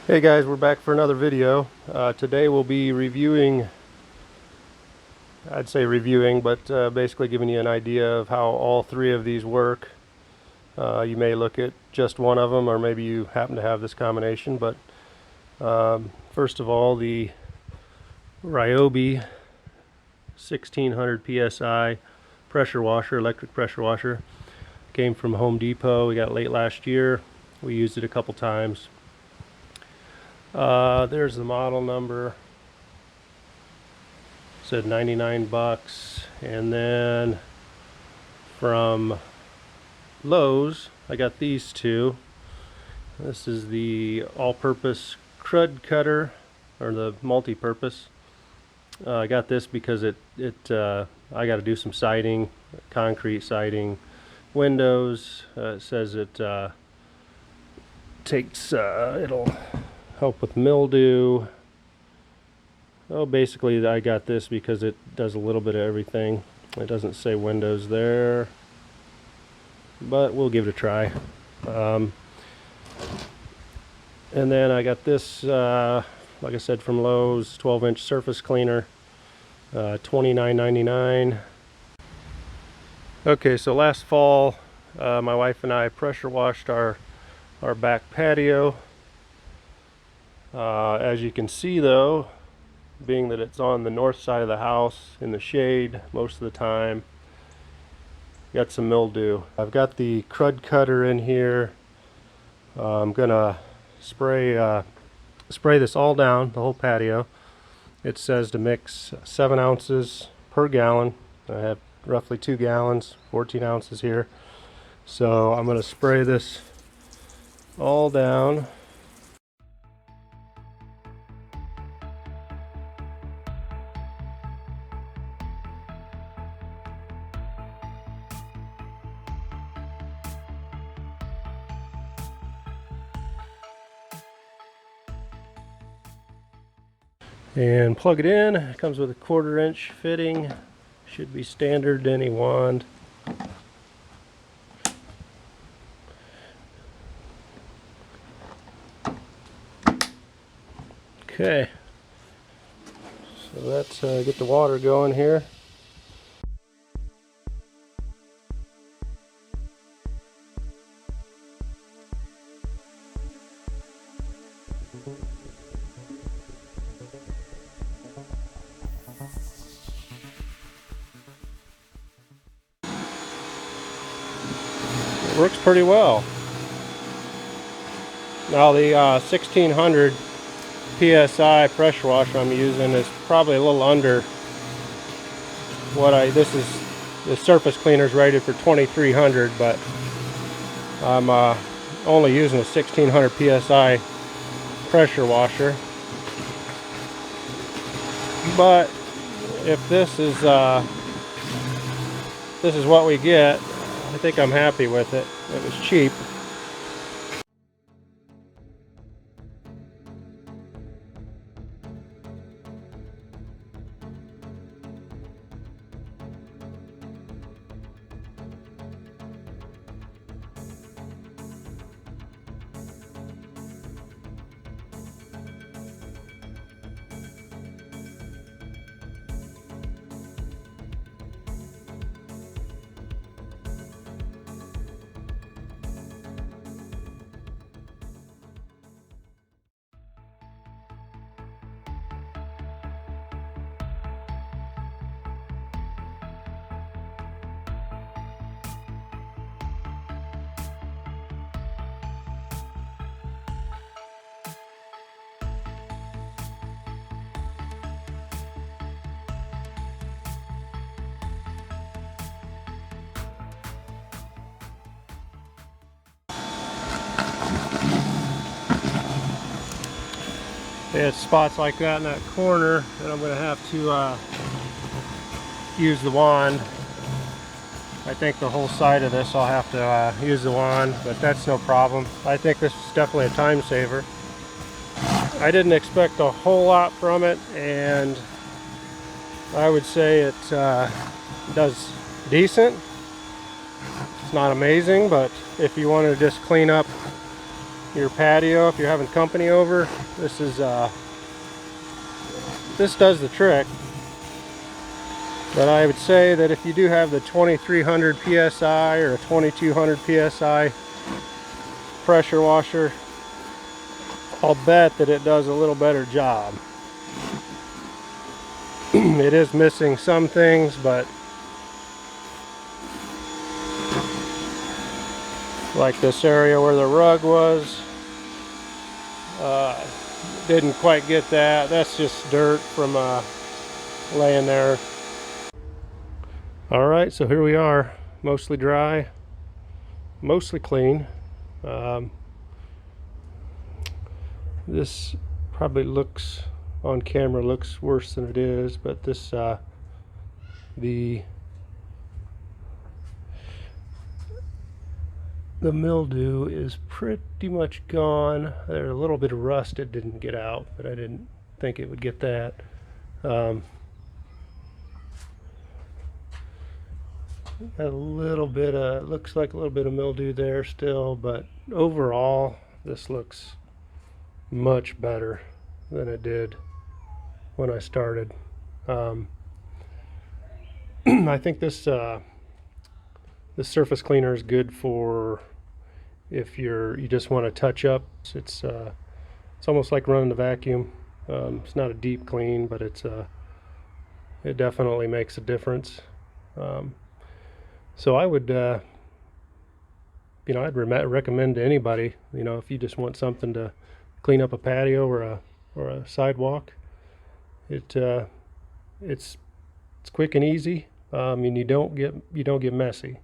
Hey guys, we're back for another video. Today we'll be reviewing, but basically giving you an idea of how all three of these work. You may look at just one of them, or maybe you happen to have this combination, but first of all, the Ryobi 1600 PSI pressure washer, electric pressure washer, came from Home Depot. We got it late last year. We used it a couple times. There's the model number. It said 99 bucks. And then from Lowe's, I got these two. This is the all-purpose Krud Cutter, or the multi-purpose. I got this because I got to do some siding, concrete siding, windows. It says it it'll help with mildew. Oh, basically I got this because it does a little bit of everything. It doesn't say windows there, but we'll give it a try. And then I got this, like I said, from Lowe's, 12-inch surface cleaner, $29.99. Okay, so last fall, my wife and I pressure washed our back patio. As you can see though, being that it's on the north side of the house in the shade most of the time, got some mildew. I've got the Krud Cutter in here. I'm gonna spray this all down, the whole patio. It says to mix 7 ounces per gallon. I have roughly 2 gallons, 14 ounces here. So I'm gonna spray this all down. And plug it in. It comes with a 1/4 inch fitting. Should be standard to any wand. Okay, so let's get the water going here. It works pretty well. Now the 1600 PSI pressure washer I'm using is probably a little under what the surface cleaner is rated for 2300, but I'm only using a 1600 PSI pressure washer. But if this is what we get, I think I'm happy with it. It was cheap. It's spots like that in that corner that I'm going to have to use the wand. I think the whole side of this I'll have to use the wand, but that's no problem. I think this is definitely a time saver. I didn't expect a whole lot from it, and I would say it does decent. It's not amazing, but if you want to just clean up your patio if you're having company over. This is this does the trick. But I would say that if you do have the 2300 psi or a 2200 psi pressure washer, I'll bet that it does a little better job. It is missing some things, but like this area where the rug was, didn't quite get that. That's just dirt from laying there. Alright, so here we are, mostly dry, mostly clean. This probably looks, on camera, looks worse than it is, but this, the mildew is pretty much gone. There's a little bit of rust it didn't get out, but I didn't think it would get that. A little bit of, looks like a little bit of mildew there still, but overall this looks much better than it did when I started. I think this surface cleaner is good for if you just want to touch up. It's almost like running the vacuum. It's not a deep clean, but it definitely makes a difference. So I would, I'd recommend to anybody, if you just want something to clean up a patio or a sidewalk, it's quick and easy, and you don't get messy.